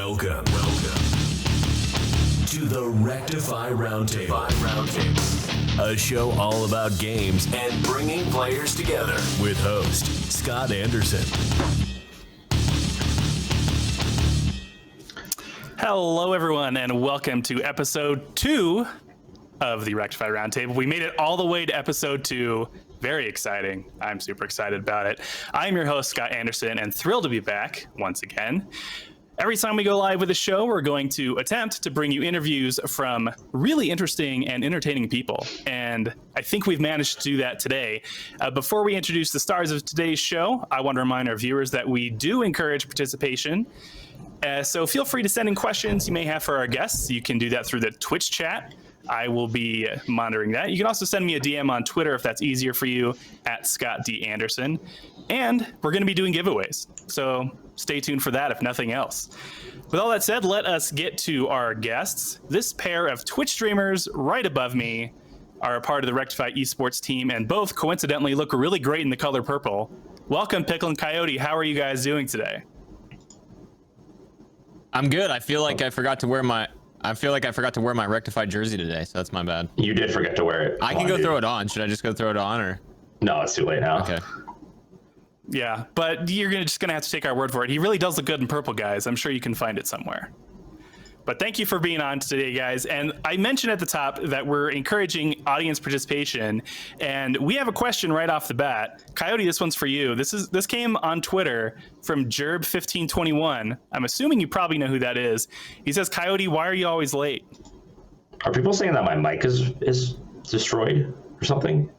Welcome to the Rectify Roundtable. A show all about games and bringing players together with host Scott Anderson. Hello, everyone, and welcome to episode 2 of the Rectify Roundtable. We made it all the way to episode 2. Very exciting. I'm super excited about it. I'm your host, Scott Anderson, and thrilled to be back once again. Every time we go live with a show, we're going to attempt to bring you interviews from really interesting and entertaining people. And I think we've managed to do that today. Before we introduce the stars of today's show, I want to remind our viewers that we do encourage participation. So feel free to send in questions you may have for our guests. You can do that through the Twitch chat. I will be monitoring that. You can also send me a DM on Twitter if that's easier for you, at Scott D. Anderson. And we're going to be doing giveaways. So stay tuned for that, if nothing else. With all that said, let us get to our guests. This pair of Twitch streamers right above me are a part of the Rectify Esports team, and both coincidentally look really great in the color purple. Welcome, Pickle and Coyote. How are you guys doing today? I'm good. I feel like I forgot to wear my Rectify jersey today, so that's my bad. You did forget to wear it. I can go throw it on. Should I just go throw it on, or? No, it's too late now. Okay. Yeah, but you're just gonna have to take our word for it. He really does look good in purple, guys. I'm sure you can find it somewhere. But thank you for being on today, guys. And I mentioned at the top that we're encouraging audience participation, and we have a question right off the bat. Coyote, this one's for you. This came on Twitter from Jerb1521. I'm assuming you probably know who that is. He says, "Coyote, why are you always late?" Are people saying that my mic is destroyed or something?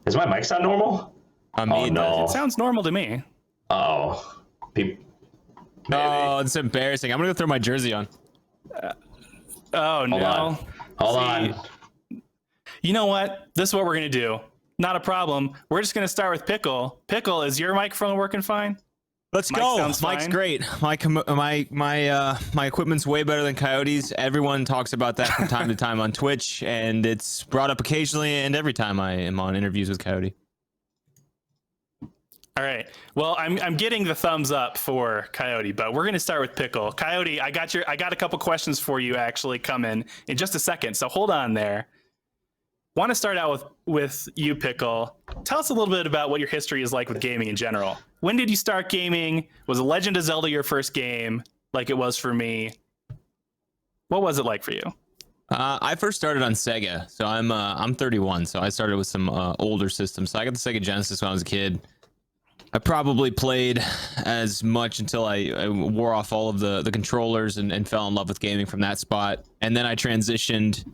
Is my mic sound normal? No. It sounds normal to me. Oh, Oh, it's embarrassing. I'm gonna go throw my jersey on. No. Hold on. You know what? This is what we're gonna do. Not a problem. We're just gonna start with Pickle. Pickle, is your microphone working fine? Let's Mike go. sounds Mike's fine. great. My equipment's way better than Coyote's. Everyone talks about that from time to time on Twitch, and it's brought up occasionally and every time I am on interviews with Coyote. All right. Well, I'm getting the thumbs up for Coyote, but we're going to start with Pickle. Coyote, I got a couple questions for you actually coming in just a second. So hold on there. Want to start out with you, Pickle. Tell us a little bit about what your history is like with gaming in general. When did you start gaming? Was The Legend of Zelda your first game, like it was for me? What was it like for you? I first started on Sega, so I'm 31, so I started with some older systems. So I got the Sega Genesis when I was a kid. I probably played as much until I wore off all of the controllers and fell in love with gaming from that spot. And then I transitioned.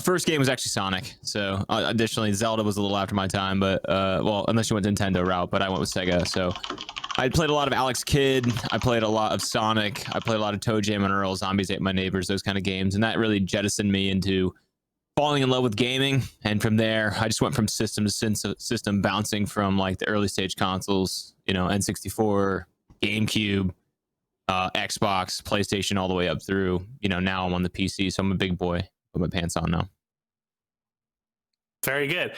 First game was actually Sonic. So additionally, Zelda was a little after my time, but well, unless you went Nintendo route, but I went with Sega. So I played a lot of Alex Kidd. I played a lot of Sonic. I played a lot of Toe Jam and Earl, Zombies Ate My Neighbors, those kind of games. And that really jettisoned me into falling in love with gaming, and from there I just went from system to system, bouncing from like the early stage consoles, N64, GameCube, Xbox, PlayStation, all the way up through, now I'm on the PC, so I'm a big boy. Put my pants on now. Very good.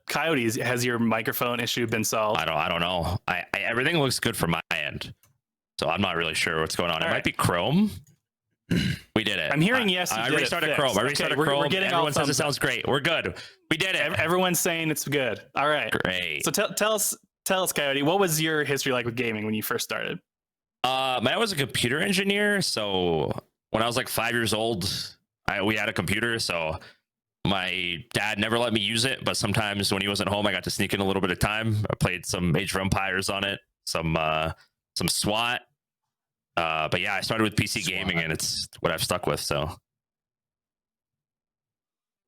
Coyote, has your microphone issue been solved? I don't know. Everything looks good from my end, so I'm not really sure what's going on. It might be Chrome. We did it. I'm hearing yes. I restarted Chrome. We're getting Everyone says it thumbs up. sounds great. We're good. We did it. Everyone's saying it's good. All right. Great. So tell us, Coyote, what was your history like with gaming when you first started? I was a computer engineer, so when I was like 5 years old, we had a computer. So my dad never let me use it, but sometimes when he wasn't home, I got to sneak in a little bit of time. I played some Age of Empires on it, some SWAT. But yeah, I started with PC gaming, and it's what I've stuck with. So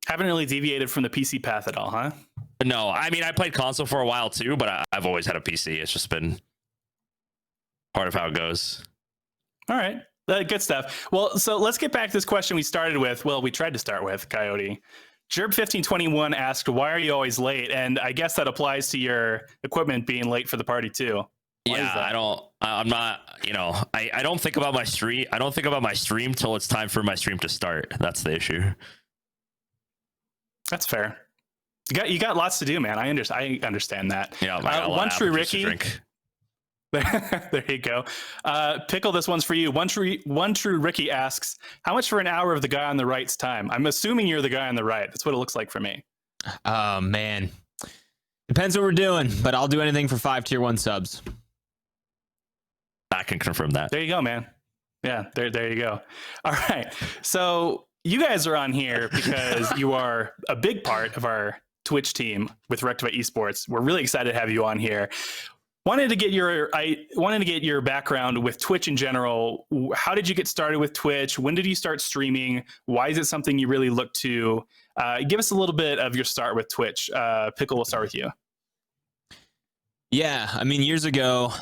haven't really deviated from the PC path at all, huh? No, I mean, I played console for a while too, but I've always had a PC. It's just been part of how it goes. All right. Good stuff. Well, so let's get back to this question we started with. Well, we tried to start with, Coyote. Jerb1521 asked, why are you always late? And I guess that applies to your equipment being late for the party too. Yeah, I'm not, I don't think about my stream. I don't think about my stream till it's time for my stream to start. That's the issue. That's fair. You got lots to do, man. I understand that. Yeah, One True Ricky. There you go. Pickle, this one's for you. One true Ricky asks, how much for an hour of the guy on the right's time? I'm assuming you're the guy on the right. That's what it looks like for me. Oh, man. Depends what we're doing, but I'll do anything for 5 tier 1 subs. I can confirm that. There you go, man. Yeah, there you go. All right. So you guys are on here because you are a big part of our Twitch team with Rectify Esports. We're really excited to have you on here. Wanted to get your background with Twitch in general. How did you get started with Twitch? When did you start streaming? Why is it something you really look to? Give us a little bit of your start with Twitch. Pickle, we'll start with you. Yeah, I mean, years ago,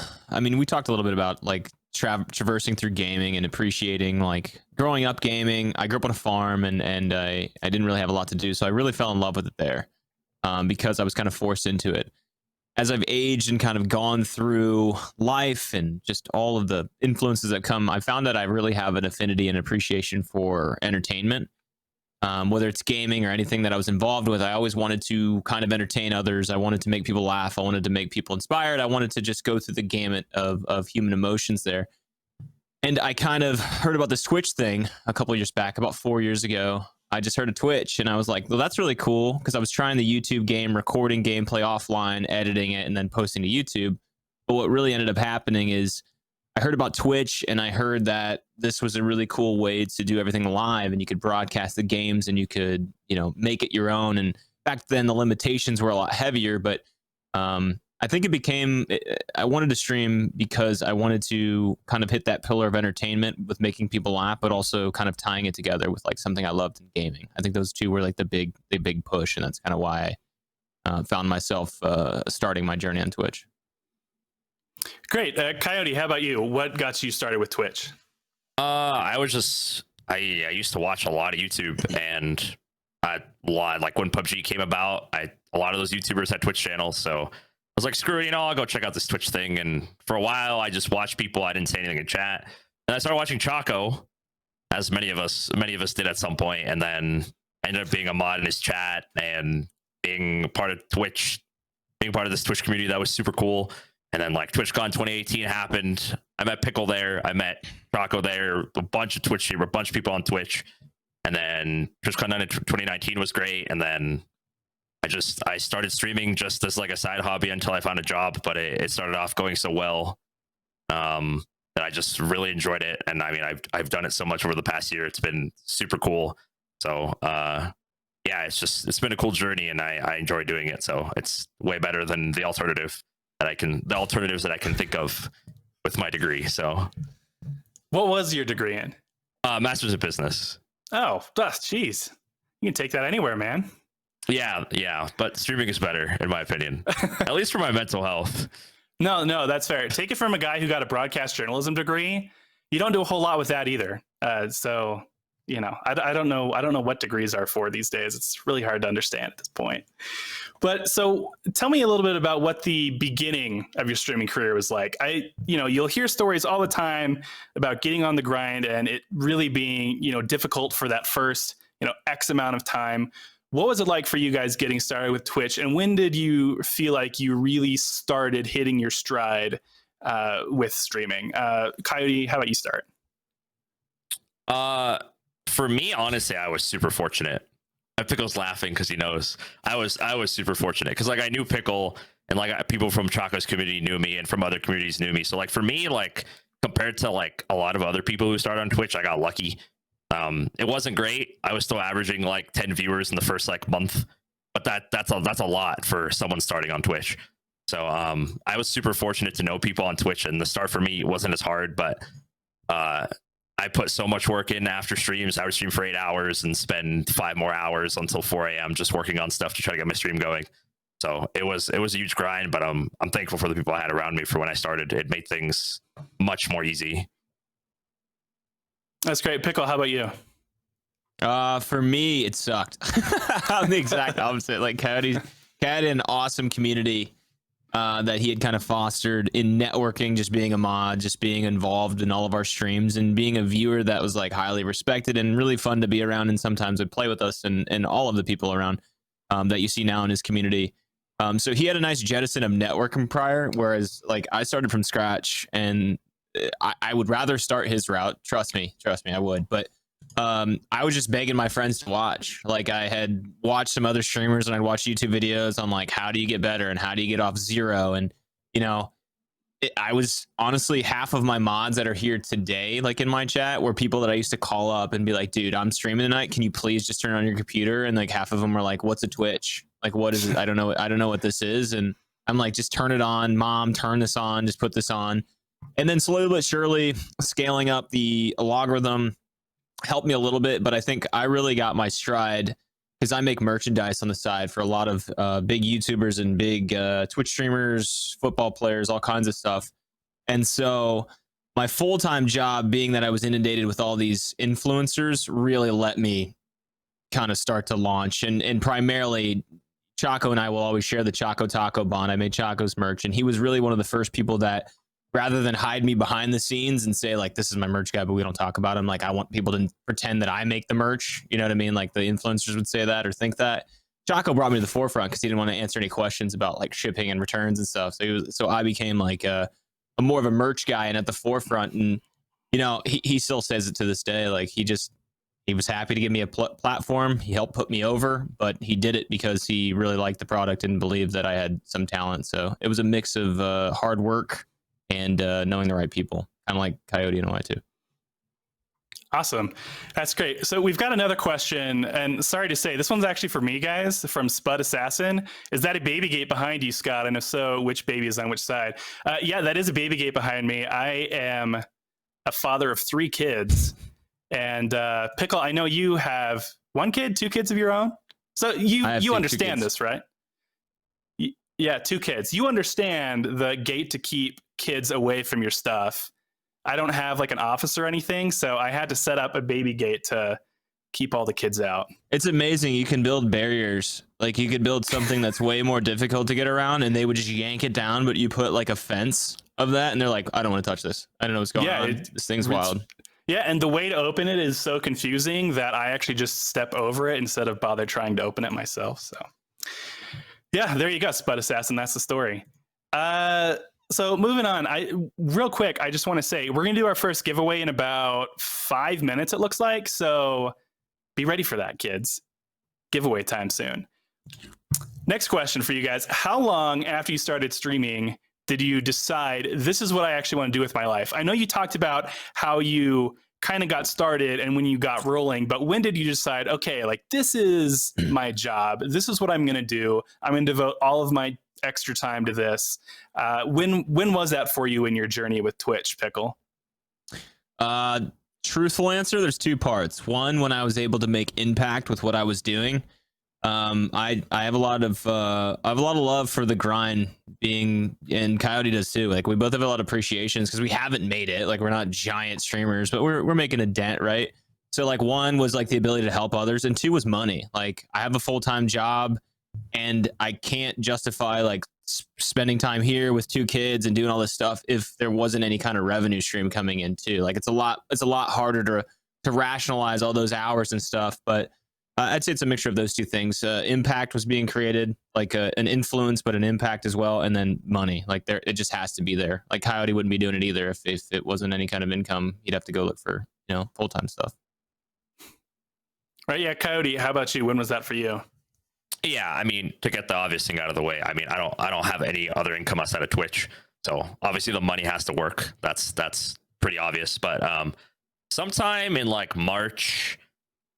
we talked a little bit about like traversing through gaming and appreciating like growing up gaming. I grew up on a farm and I didn't really have a lot to do, so I really fell in love with it there because I was kind of forced into it. As I've aged and kind of gone through life and just all of the influences that come, I found that I really have an affinity and appreciation for entertainment. Whether it's gaming or anything that I was involved with, I always wanted to kind of entertain others. I wanted to make people laugh. I wanted to make people inspired. I wanted to just go through the gamut of human emotions there. And I kind of heard about this Twitch thing a couple of years back, about 4 years ago. I just heard of Twitch and I was like, well, that's really cool, because I was trying the YouTube game, recording gameplay offline, editing it, and then posting to YouTube. But what really ended up happening is I heard about Twitch and I heard that this was a really cool way to do everything live, and you could broadcast the games and you could, make it your own. And back then the limitations were a lot heavier, but I think I wanted to stream because I wanted to kind of hit that pillar of entertainment with making people laugh, but also kind of tying it together with like something I loved in gaming. I think those two were like the big push, and that's kind of why I found myself starting my journey on Twitch. Great. Coyote, how about you? What got you started with Twitch? I used to watch a lot of YouTube, and like when PUBG came about, a lot of those YouTubers had Twitch channels, so I was like, screw it, I'll go check out this Twitch thing. And for a while, I just watched people. I didn't say anything in chat. And I started watching Choco, as many of us did at some point, and then I ended up being a mod in his chat and being part of Twitch, being part of this Twitch community. That was super cool. And then like TwitchCon 2018 happened. I met Pickle there. I met Choco there. A bunch of people on Twitch. And then TwitchCon 2019 was great. And then I started streaming just as like a side hobby until I found a job, but it started off going so well that I just really enjoyed it. And I mean, I've done it so much over the past year. It's been super cool. So yeah, it's been a cool journey, and I enjoy doing it. So it's way better than the alternatives that I can think of with my degree. So what was your degree in? Master's of Business. Oh, jeez. You can take that anywhere, man. Yeah, but streaming is better, in my opinion, at least for my mental health. No, that's fair. Take it from a guy who got a broadcast journalism degree. You don't do a whole lot with that either. So, I don't know what degrees are for these days. It's really hard to understand at this point. But so tell me a little bit about what the beginning of your streaming career was like. You'll hear stories all the time about getting on the grind and it really being, difficult for that first, X amount of time. What was it like for you guys getting started with Twitch, and when did you feel like you really started hitting your stride with streaming? Coyote, how about you start? For me, honestly, I was super fortunate. Pickle's laughing because he knows I was super fortunate because like I knew Pickle, and like people from Choco's community knew me, and from other communities knew me. So like for me, like compared to like a lot of other people who started on Twitch, I got lucky. It wasn't great. I was still averaging like 10 viewers in the first like month, but that's a lot for someone starting on Twitch. So I was super fortunate to know people on Twitch, and the start for me wasn't as hard, but I put so much work in after streams. I would stream for 8 hours and spend 5 more hours until 4 a.m. just working on stuff to try to get my stream going. So it was a huge grind, but I'm thankful for the people I had around me for when I started. It made things much more easy. That's great. Pickle, how about you? For me, it sucked. I'm the exact opposite. Like Coyote had an awesome community that he had kind of fostered in networking, just being a mod, just being involved in all of our streams, and being a viewer that was like highly respected and really fun to be around, and sometimes would play with us and all of the people around that you see now in his community. So he had a nice jettison of networking prior, whereas like I started from scratch, and I would rather start his route. Trust me, I would. But I was just begging my friends to watch. Like I had watched some other streamers and I'd watch YouTube videos on like how do you get better and how do you get off zero. And you know, I was honestly half of my mods that are here today, like in my chat, were people that I used to call up and be like, dude, I'm streaming tonight. Can you please just turn on your computer? And like half of them were like, what's a Twitch? Like, what is it? I don't know. I don't know what this is. And I'm like, just turn it on, mom, turn this on, just put this on. And then slowly but surely scaling up the logarithm helped me a little bit. But I think I really got my stride because I make merchandise on the side for a lot of big YouTubers and big Twitch streamers, football players, all kinds of stuff. And so my full-time job, being that I was inundated with all these influencers, really let me kind of start to launch. And primarily, Chaco and I will always share the Chaco Taco bond. I made Chaco's merch, and he was really one of the first people that, rather than hide me behind the scenes and say like, this is my merch guy, but we don't talk about him. Like I want people to pretend that I make the merch. You know what I mean? Like the influencers would say that or think that. Chaco brought me to the forefront because he didn't want to answer any questions about like shipping and returns and stuff. So I became like a more of a merch guy and at the forefront. And, you know, he still says it to this day. Like he was happy to give me a platform. He helped put me over, but he did it because he really liked the product and believed that I had some talent. So it was a mix of hard work and knowing the right people, kind of like Coyote and OI too. Awesome. That's great. So we've got another question, and sorry to say, this one's actually for me, guys, from Spud Assassin. Is that a baby gate behind you, Scott? And if so, which baby is on which side? Yeah, that is a baby gate behind me. I am a father of 3 kids. And Pickle, I know you have 1 kid, 2 kids of your own. So you understand this, right? Yeah, 2 kids. You understand the gate to keep kids away from your stuff. I don't have like an office or anything, so I had to set up a baby gate to keep all the kids out. It's amazing. You can build barriers. Like you could build something that's way more difficult to get around, and they would just yank it down, but you put like a fence of that, and they're like, I don't want to touch this. I don't know what's going on. This thing's wild. Yeah, and the way to open it is so confusing that I actually just step over it instead of bother trying to open it myself. So yeah, there you go, Spud Assassin. That's the story. So moving on, real quick, I just want to say we're going to do our first giveaway in about 5 minutes, it looks like. So be ready for that, kids. Giveaway time soon. Next question for you guys. How long after you started streaming did you decide this is what I actually want to do with my life? I know you talked about how you kind of got started and when you got rolling, but when did you decide, okay, like this is my job. This is what I'm going to do. I'm going to devote all of my extra time to this. When was that for you in your journey with Twitch, Pickle? Truthful answer, there's 2 parts. One, when I was able to make impact with what I was doing. I have a lot of love for the grind being, and Coyote does too. Like we both have a lot of appreciations because we haven't made it. Like we're not giant streamers, but we're making a dent, right? So like 1 was like the ability to help others, and 2 was money. Like I have a full-time job, and I can't justify like spending time here with 2 kids and doing all this stuff if there wasn't any kind of revenue stream coming in too. Like it's a lot harder to rationalize all those hours and stuff, but I'd say it's a mixture of those 2 things. Impact was being created, like an influence, but an impact as well, and then money. Like it just has to be there. Like Coyote wouldn't be doing it either if it wasn't any kind of income. He'd have to go look for full-time stuff. Right? Yeah, Coyote. How about you? When was that for you? Yeah, I mean, to get the obvious thing out of the way, I mean, I don't have any other income outside of Twitch, so obviously the money has to work. That's pretty obvious. But sometime in like March,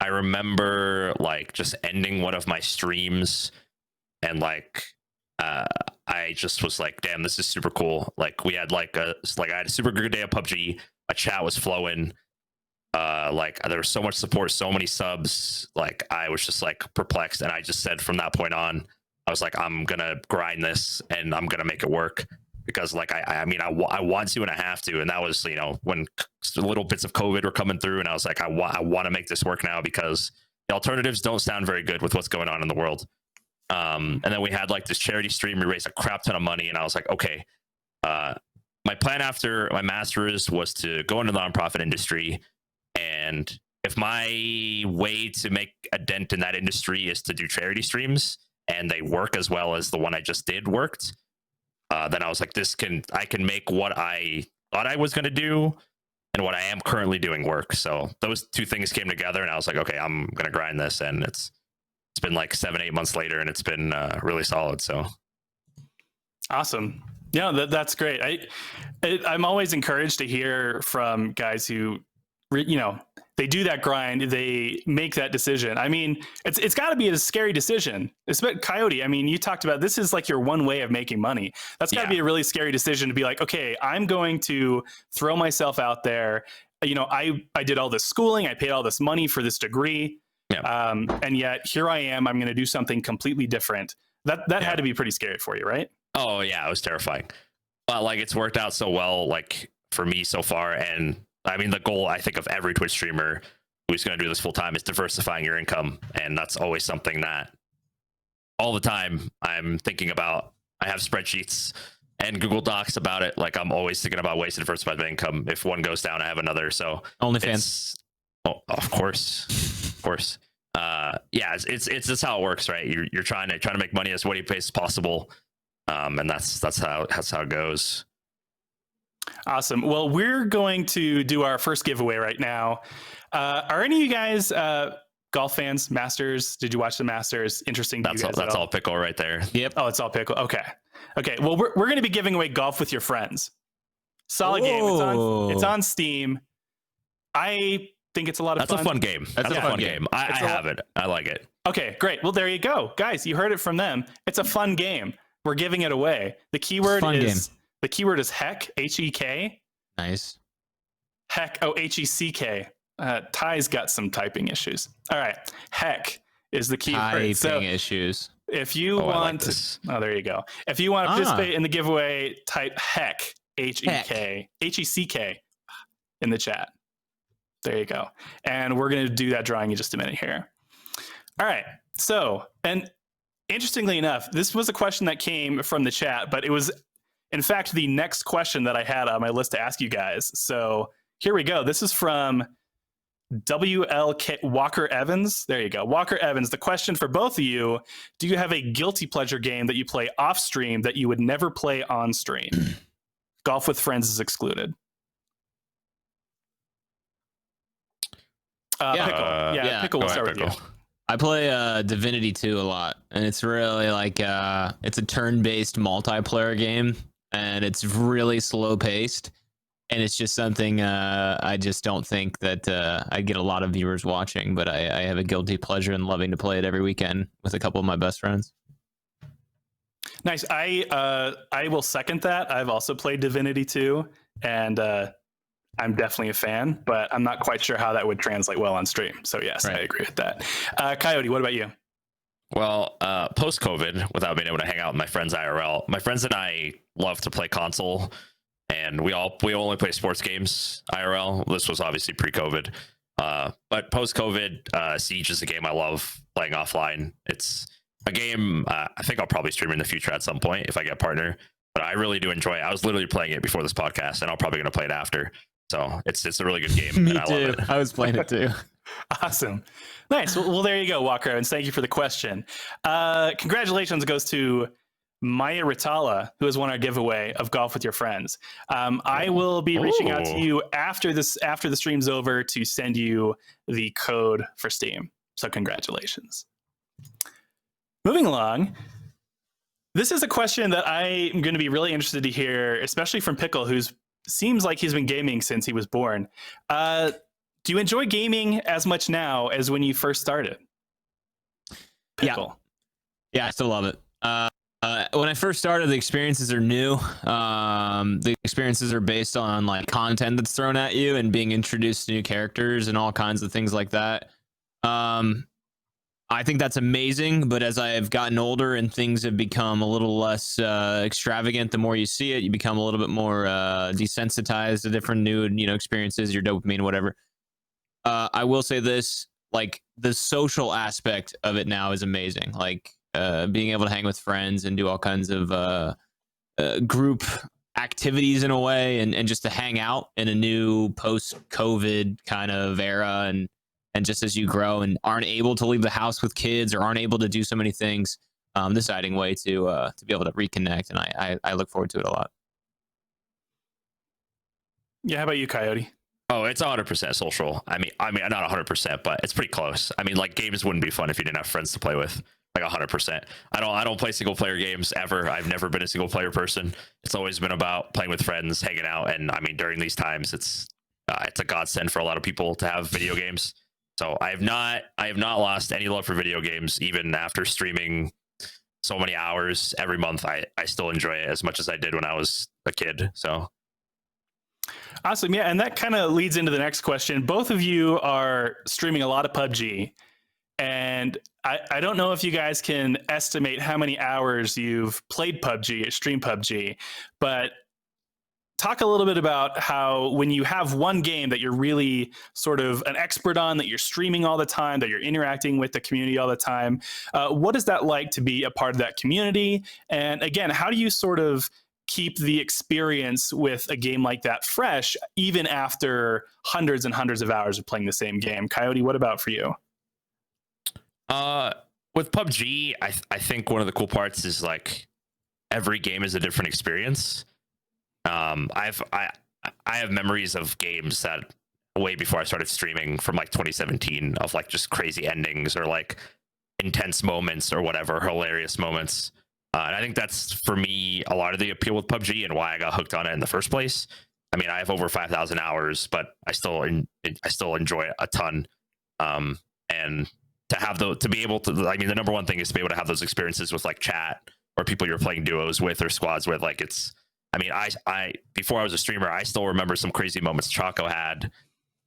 I remember like just ending one of my streams, and like I just was like, damn, this is super cool. Like we had I had a super good day of PUBG. My chat was flowing. Like there was so much support, so many subs. Like I was just like perplexed, and I just said from that point on, I was like, I'm gonna grind this and I'm gonna make it work, because like I want to and I have to. And that was when little bits of COVID were coming through, and I was like, I want to make this work now, because the alternatives don't sound very good with what's going on in the world. And then we had like this charity stream. We raised a crap ton of money, and I was like, okay. My plan after my master's was to go into the nonprofit industry. And if my way to make a dent in that industry is to do charity streams, and they work as well as the one I just did worked, then I was like, I can make what I thought I was going to do and what I am currently doing work. So those two things came together, and I was like, okay, I'm going to grind this. And it's been like 7-8 months later, and it's been really solid. So awesome. Yeah, that's great. I'm always encouraged to hear from guys who, they do that grind, they make that decision. I mean, it's got to be a scary decision. Especially Coyote, I mean, you talked about this is like your one way of making money. That's got to be a really scary decision to be like, okay, I'm going to throw myself out there. I did all this schooling, I paid all this money for this degree, and yet here I am. I'm going to do something completely different. That had to be pretty scary for you, right? Oh yeah, it was terrifying. But like it's worked out so well, like for me so far. And I mean, the goal I think of every Twitch streamer who's going to do this full time is diversifying your income, and that's always something that all the time I'm thinking about. I have spreadsheets and Google Docs about it. Like I'm always thinking about ways to diversify my income. If one goes down, I have another. So OnlyFans. Oh, of course. Yeah, it's just how it works, right? You're trying to make money as what pace as possible. And that's how it goes. Awesome. Well, we're going to do our first giveaway right now. Are any of you guys golf fans? Masters? Did you watch the Masters? Interesting. That's all Pickle right there. Yep. Oh, it's all Pickle. Okay. Well, we're going to be giving away Golf with Your Friends. Solid game. It's on Steam. I think it's a lot of fun. That's a fun game. That's a fun game. I have it. I like it. Okay, great. Well, there you go, guys. You heard it from them. It's a fun game. We're giving it away. The keyword is heck, H-E-K. Nice. Heck, H-E-C-K. Ty's got some typing issues. All right. Heck is the keyword. Typing issues. If you want, there you go. If you want to participate in the giveaway, type heck, H-E-K, H-E-C-K in the chat. There you go. And we're going to do that drawing in just a minute here. All right. So, and interestingly enough, this was a question that came from the chat, but it was, in fact, the next question that I had on my list to ask you guys. So here we go. This is from WLK Walker Evans. There you go. Walker Evans. The question for both of you: do you have a guilty pleasure game that you play off stream that you would never play on stream? Golf with friends is excluded. Pickle. Pickle, we'll start with you. I play Divinity 2 a lot, and it's really like it's a turn-based multiplayer game, and it's really slow-paced, and it's just something I just don't think that I get a lot of viewers watching, but I have a guilty pleasure in loving to play it every weekend with a couple of my best friends. Nice. I will second that. I've also played Divinity 2, and I'm definitely a fan, but I'm not quite sure how that would translate well on stream. So yes, right. I agree with that. Coyote, what about you? Well, post-COVID, without being able to hang out with my friends IRL, my friends and I love to play console, and we only play sports games IRL. This was obviously pre-COVID, but post-COVID, Siege is a game I love playing offline. It's a game I think I'll probably stream in the future at some point if I get a partner, but I really do enjoy it. I was literally playing it before this podcast, and I'm probably going to play it after. So it's a really good game. Me and I too. love it. I was playing it too. Awesome. Nice. Well, there you go, Walker. And thank you for the question. Congratulations goes to Maya Ritala, who has won our giveaway of Golf with Your Friends. I will be reaching out to you after the stream's over to send you the code for Steam. So congratulations. Moving along. This is a question that I'm going to be really interested to hear, especially from Pickle, who's seems like he's been gaming since he was born. Do you enjoy gaming as much now as when you first started? Pickle. Yeah, I still love it. When I first started, the experiences are new. The experiences are based on like content that's thrown at you and being introduced to new characters and all kinds of things like that. I think that's amazing, but as I have gotten older and things have become a little less extravagant, the more you see it, you become a little bit more desensitized to different new, experiences, your dopamine, whatever. I will say this, like the social aspect of it now is amazing. Like being able to hang with friends and do all kinds of group activities in a way, and just to hang out in a new post-COVID kind of era, and just as you grow and aren't able to leave the house with kids or aren't able to do so many things, deciding way to be able to reconnect, and I look forward to it a lot. Yeah, how about you, Coyote? Oh, it's 100% social. I mean, not 100%, but it's pretty close. I mean, like games wouldn't be fun if you didn't have friends to play with. Like 100%. I don't play single player games ever. I've never been a single player person. It's always been about playing with friends, hanging out, and I mean, during these times, it's a godsend for a lot of people to have video games. So I have not lost any love for video games, even after streaming so many hours every month. I still enjoy it as much as I did when I was a kid. So. Awesome. Yeah. And that kind of leads into the next question. Both of you are streaming a lot of PUBG. And I don't know if you guys can estimate how many hours you've played PUBG, streamed PUBG, but talk a little bit about how when you have one game that you're really sort of an expert on, that you're streaming all the time, that you're interacting with the community all the time, what is that like to be a part of that community? And again, how do you sort of keep the experience with a game like that fresh, even after hundreds and hundreds of hours of playing the same game? Coyote, what about for you? With PUBG, I think one of the cool parts is like every game is a different experience. I have memories of games that way before I started streaming from like 2017 of like just crazy endings or like intense moments or whatever, hilarious moments. And I think that's for me a lot of the appeal with PUBG and why I got hooked on it in the first place. I mean, I have over 5,000 hours, but I still enjoy it a ton. And to be able to, I mean, the number one thing is to be able to have those experiences with like chat or people you're playing duos with or squads with. Like I mean, I before I was a streamer, I still remember some crazy moments Choco had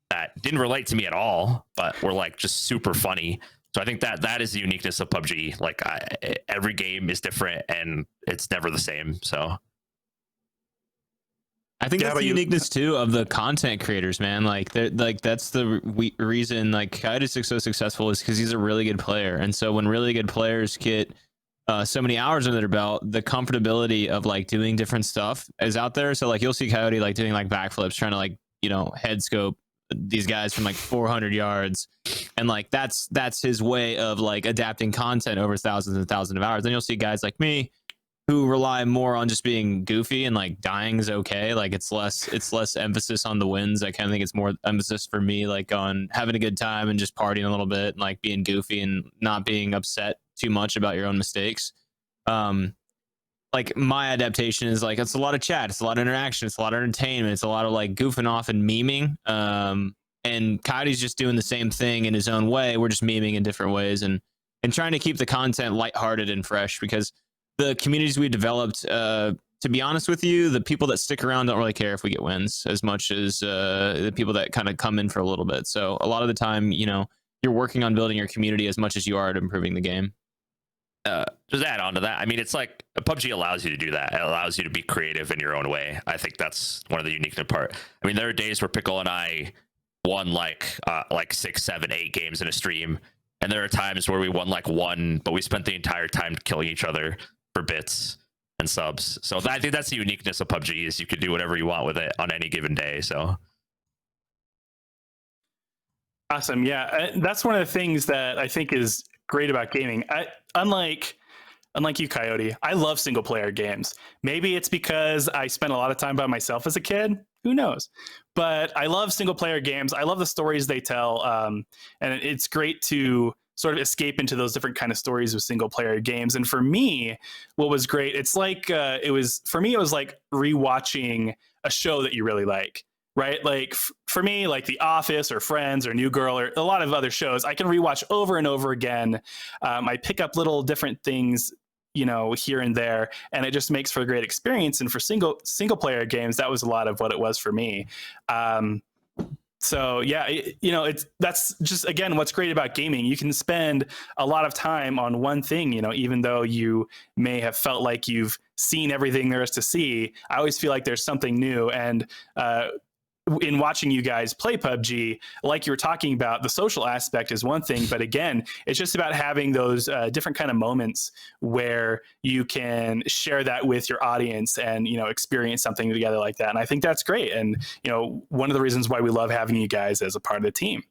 that didn't relate to me at all, but were like just super funny. So I think that is the uniqueness of PUBG. Like every game is different and it's never the same. So I think that's the uniqueness too of the content creators, man. Like that's the reason like Coyote's so successful is because he's a really good player. And so when really good players get so many hours under their belt, the comfortability of like doing different stuff is out there. So like you'll see Coyote like doing like backflips, trying to like, you know, head scope these guys from like 400 yards. And like that's his way of like adapting content over thousands and thousands of hours. Then you'll see guys like me who rely more on just being goofy and like dying is okay. Like it's less emphasis on the wins. I kind of think it's more emphasis for me like on having a good time and just partying a little bit and like being goofy and not being upset too much about your own mistakes. Like my adaptation is like it's a lot of chat, it's a lot of interaction, it's a lot of entertainment, it's a lot of like goofing off and memeing. And Coyote's just doing the same thing in his own way. We're just memeing in different ways and trying to keep the content lighthearted and fresh because the communities we developed, to be honest with you, the people that stick around don't really care if we get wins as much as the people that kind of come in for a little bit. So a lot of the time, you know, you're working on building your community as much as you are at improving the game. Just add on to that. I mean, it's like PUBG allows you to do that. It allows you to be creative in your own way. I think that's one of the uniqueness part. I mean, there are days where Pickle and I won like 6, 7, 8 games in a stream. And there are times where we won like 1, but we spent the entire time killing each other for bits and subs. So I think that's the uniqueness of PUBG is you can do whatever you want with it on any given day. So awesome. Yeah, that's one of the things that I think is great about gaming. Unlike you, Coyote, I love single player games. Maybe it's because I spent a lot of time by myself as a kid. Who knows? But I love single player games. I love the stories they tell. And it's great to sort of escape into those different kind of stories with single player games. And for me, what was great, it's like, it was like rewatching a show that you really like. Right? Like for me, like The Office or Friends or New Girl or a lot of other shows, I can rewatch over and over again. I pick up little different things, you know, here and there, and it just makes for a great experience. And for single player games, that was a lot of what it was for me. So yeah, that's just, again, what's great about gaming. You can spend a lot of time on one thing, you know, even though you may have felt like you've seen everything there is to see. I always feel like there's something new. And, in watching you guys play PUBG, like you were talking about, the social aspect is one thing, but again, it's just about having those different kind of moments where you can share that with your audience and, you know, experience something together like that. And I think that's great. And, you know, one of the reasons why we love having you guys as a part of the team.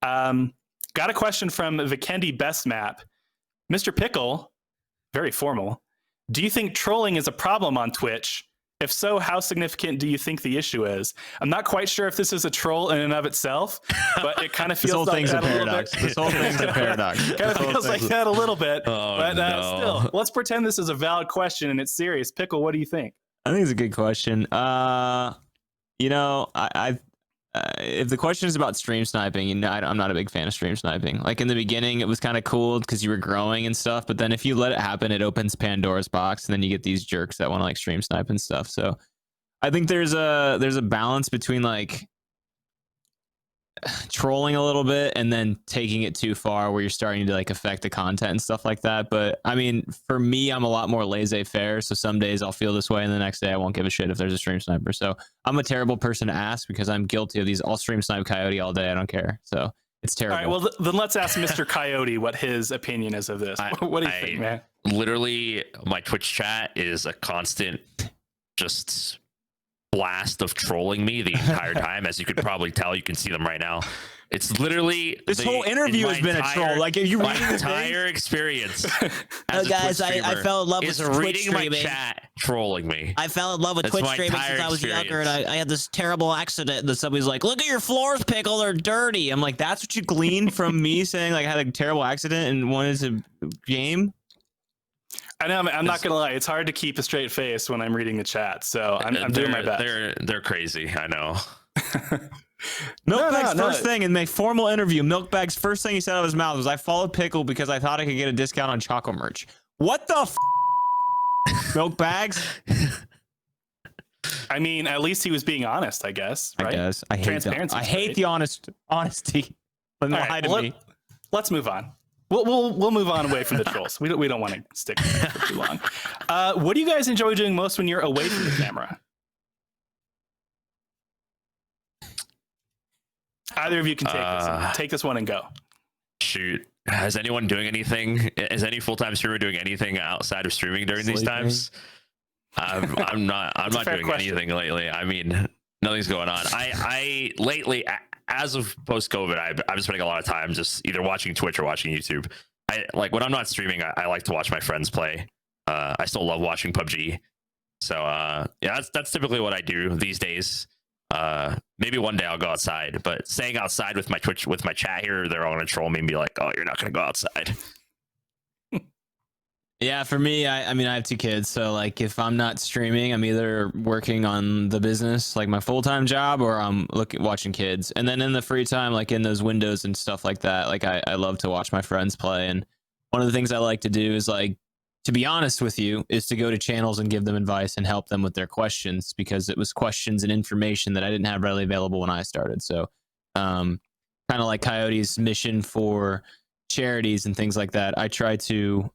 Got a question from Vikendi Best Map. Mr. Pickle, very formal. Do you think trolling is a problem on Twitch? If so, how significant do you think the issue is? I'm not quite sure if this is a troll in and of itself, but it kind of feels This whole like thing's a that a little paradox. bit. This whole thing's a paradox. Kind of feels like that a little bit. Oh, But no. still, let's pretend this is a valid question and it's serious. Pickle, what do you think? I think it's a good question. You know, I if the question is about stream sniping, you know, I'm not a big fan of stream sniping. Like in the beginning, it was kind of cool because you were growing and stuff. But then if you let it happen, it opens Pandora's box, and then you get these jerks that want to like stream snipe and stuff. So I think there's a balance between like trolling a little bit and then taking it too far where you're starting to like affect the content and stuff like that. But I mean, for me, I'm a lot more laissez-faire. So some days I'll feel this way and the next day I won't give a shit if there's a stream sniper. So I'm a terrible person to ask because I'm guilty of these. I'll stream snipe Coyote all day. I don't care. So it's terrible. All right, well, then let's ask Mr. Coyote what his opinion is of this. What do you think, man? Literally, my Twitch chat is a constant just blast of trolling me the entire time. As you could probably tell, you can see them right now. It's literally this whole interview has been a troll. Like, if you my reading the entire experience. Guys, I fell in love with Twitch reading my streaming. chat, trolling me. I fell in love with That's Twitch my streaming entire since I was younger, and experience. I had this terrible accident that somebody's like, "Look at your floors, Pickle, they're dirty." I'm like, that's what you gleaned from me saying like I had a terrible accident and wanted to game? I know, I'm not gonna lie. It's hard to keep a straight face when I'm reading the chat, so I'm doing my best. They're crazy. I know. Milkbag's No. first thing in my formal interview, Milkbag's first thing he said out of his mouth was, "I followed Pickle because I thought I could get a discount on chocolate merch." What the Milkbags? I mean, at least he was being honest, I guess. Right? I guess. I hate Transparency I is hate great. the honesty. But All lie right, to well, me. let's move on. We'll move on away from the trolls. We don't want to stick with it for too long. What do you guys enjoy doing most when you're away from the camera? Either of you can take this one and go. Shoot. Is anyone doing anything? Is any full-time streamer doing anything outside of streaming during these Sleeping. times? I'm not a fair doing question. anything lately. I mean, nothing's going on. I lately, as of post-COVID, I've been spending a lot of time just either watching Twitch or watching YouTube. I like when I'm not streaming, I like to watch my friends play. I still love watching PUBG. So yeah, that's typically what I do these days. Maybe one day I'll go outside, but staying outside with my Twitch, with my chat here, they're all gonna troll me and be like, "Oh, you're not gonna go outside." Yeah, for me, I mean, I have two kids, so like if I'm not streaming, I'm either working on the business, like my full-time job, or I'm watching kids. And then in the free time, like in those windows and stuff like that, like I love to watch my friends play. And one of the things I like to do is, like, to be honest with you, is to go to channels and give them advice and help them with their questions, because it was questions and information that I didn't have readily available when I started. So kind of like Coyote's mission for charities and things like that, I try to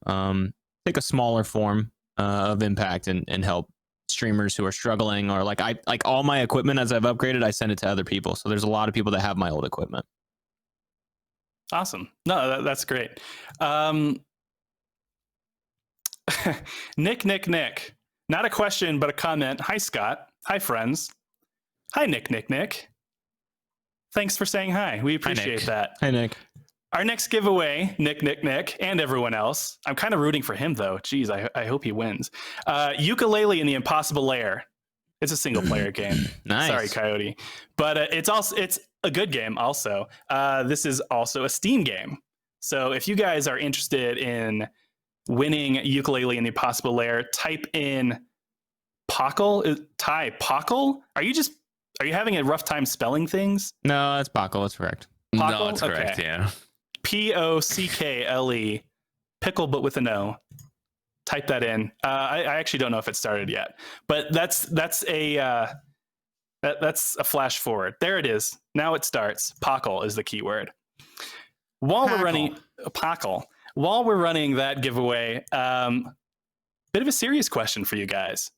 take a smaller form of impact and help streamers who are struggling, or like all my equipment as I've upgraded, I send it to other people. So there's a lot of people that have my old equipment. Awesome. No, that's great. Nick. Not a question, but a comment. Hi, Scott. Hi, friends. Hi, Nick. Thanks for saying hi. We appreciate that. Hey, Nick. Our next giveaway, Nick, and everyone else. I'm kind of rooting for him, though. Jeez, I hope he wins. Ukulele in the Impossible Lair. It's a single-player game. Nice. Sorry, Coyote. But it's a good game also. This is also a Steam game. So if you guys are interested in winning Ukulele in the Impossible Lair, type in Pockle. Pockle? Are you having a rough time spelling things? No, that's Paco. That's correct. No, Pockle? it's correct. Okay. Yeah. Pockle, pickle, but with a no. Type that in. I actually don't know if it started yet, but that's a flash forward. There it is. Now it starts. Pockle is the keyword. While we're running that giveaway, bit of a serious question for you guys.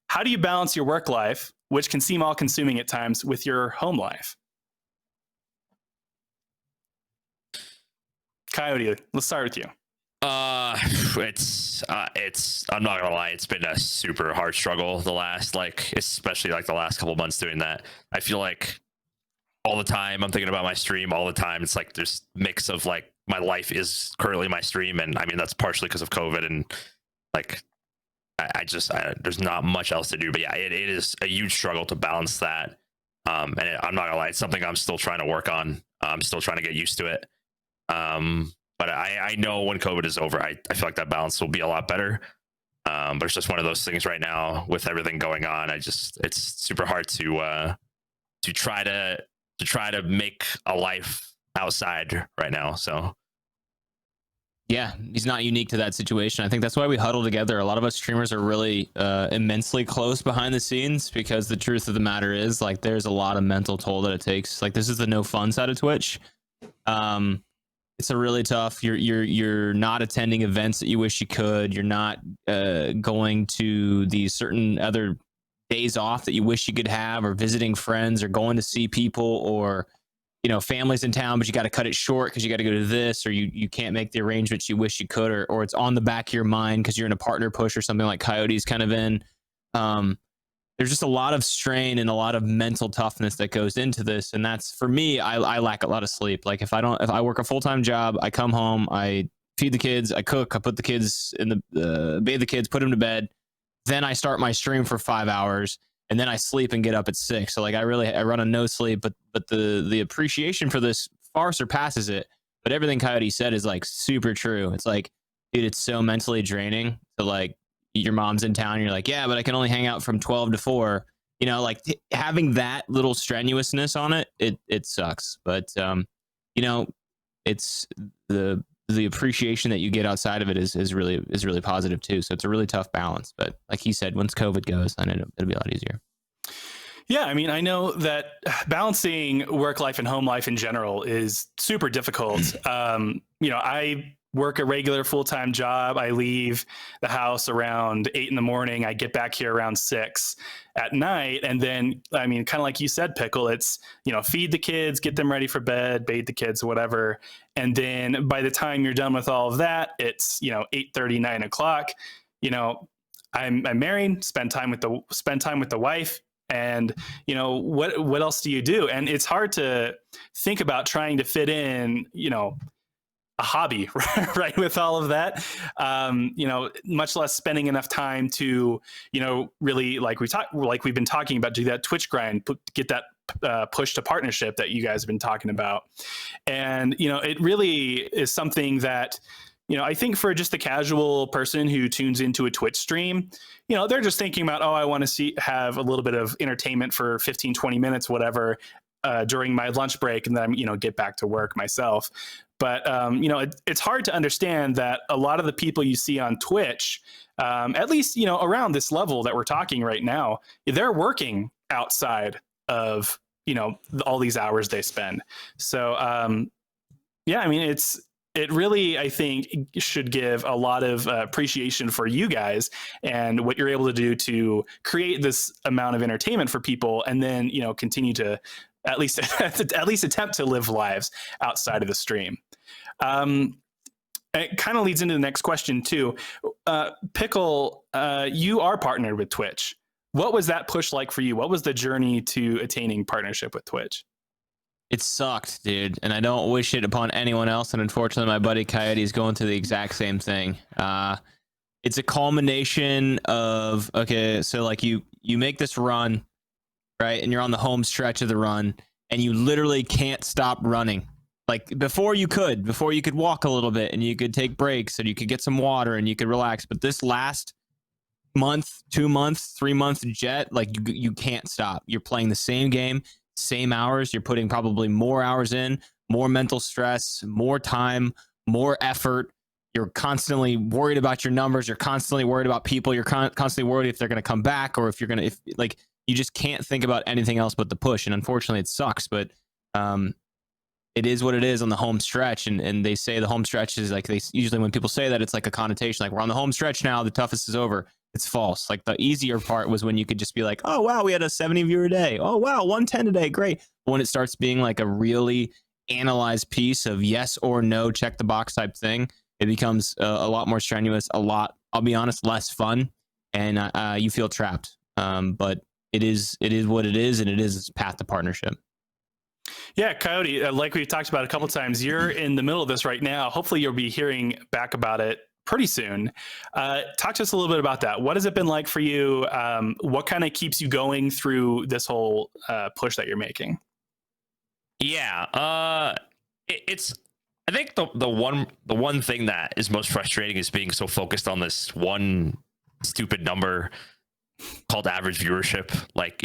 How do you balance your work life, which can seem all-consuming at times, with your home life? Coyote, let's start with you. It's I'm not gonna lie, it's been a super hard struggle especially the last couple months doing that. I feel like all the time I'm thinking about my stream all the time. It's like there's mix of like my life is currently my stream, and I mean that's partially because of COVID and like there's not much else to do. But yeah, it is a huge struggle to balance that. I'm not gonna lie, it's something I'm still trying to work on. I'm still trying to get used to it. But I know when COVID is over, I feel like that balance will be a lot better. But it's just one of those things right now with everything going on. It's super hard to try to make a life outside right now. So Yeah, he's not unique to that situation. I think that's why we huddle together. A lot of us streamers are really immensely close behind the scenes, because the truth of the matter is, like, there's a lot of mental toll that it takes. Like, this is the no fun side of Twitch. It's a really tough. You're not attending events that you wish you could. You're not going to these certain other days off that you wish you could have, or visiting friends, or going to see people, or families in town, but you got to cut it short because you got to go to this, or you can't make the arrangements you wish you could, or it's on the back of your mind because you're in a partner push or something like Coyote's kind of in. There's just a lot of strain and a lot of mental toughness that goes into this. And that's, for me, I lack a lot of sleep. Like, if I work a full-time job, I come home, I feed the kids, I cook, I put the kids in bathe the kids, put them to bed. Then I start my stream for 5 hours, and then I sleep and get up at 6. So like, I run on no sleep, but the appreciation for this far surpasses it. But everything Coyote said is like super true. It's like, dude, it's so mentally draining to, like, your mom's in town and you're like, yeah, but I can only hang out from 12 to 4. Like, having that little strenuousness on it sucks. But it's the appreciation that you get outside of it is really positive too. So it's a really tough balance. But like he said, once COVID goes, then it'll be a lot easier. Yeah, I mean, I know that balancing work life and home life in general is super difficult. I work a regular full-time job. I leave the house around 8 in the morning. I get back here around 6 at night. And then, I mean, kind of like you said, Pickle, it's, feed the kids, get them ready for bed, bathe the kids, whatever. And then by the time you're done with all of that, it's, 8:30, 9 o'clock. I'm married, spend time with the wife. And what else do you do? And it's hard to think about trying to fit in, a hobby, right? With all of that, much less spending enough time to, really, like we've been talking about, do that Twitch grind, get that push to partnership that you guys have been talking about. And, it really is something that, I think for just the casual person who tunes into a Twitch stream, they're just thinking about, I want to have a little bit of entertainment for 15, 20 minutes, whatever, during my lunch break, and then, get back to work myself. But, it's hard to understand that a lot of the people you see on Twitch, at least, around this level that we're talking right now, they're working outside of, all these hours they spend. So, yeah, I mean, it really, I think, should give a lot of appreciation for you guys and what you're able to do to create this amount of entertainment for people, and then, continue to at least attempt to live lives outside of the stream. It kind of leads into the next question too. Pickle, you are partnered with Twitch. What was that push like for you? What was the journey to attaining partnership with Twitch? It sucked, dude, and I don't wish it upon anyone else. And unfortunately, my buddy Coyote is going through the exact same thing. It's a culmination of, okay, so like you make this run, right, and you're on the home stretch of the run, and you literally can't stop running. Like, before you could walk a little bit, and you could take breaks, and you could get some water, and you could relax. But this last month, 2 months, 3 months jet, like, you can't stop. You're playing the same game, same hours. You're putting probably more hours in, more mental stress, more time, more effort. You're constantly worried about your numbers. You're constantly worried about people. You're constantly worried if they're going to come back, or if you just can't think about anything else but the push. And unfortunately, it sucks, but it is what it is on the home stretch. And they say the home stretch is like, usually when people say that, it's like a connotation, like, we're on the home stretch now, the toughest is over. It's false. Like, the easier part was when you could just be like, oh wow, we had a 70 viewer day. Oh wow, 110 today, great. But when it starts being like a really analyzed piece of yes or no, check the box type thing, it becomes a lot more strenuous, I'll be honest, less fun, and you feel trapped. But it is what it is, and it is path to partnership. Yeah, Coyote, like we've talked about a couple of times, you're in the middle of this right now. Hopefully you'll be hearing back about it pretty soon. Talk to us a little bit about that. What has it been like for you? What kind of keeps you going through this whole push that you're making? Yeah, it's. I think the one thing that is most frustrating is being so focused on this one stupid number called average viewership. Like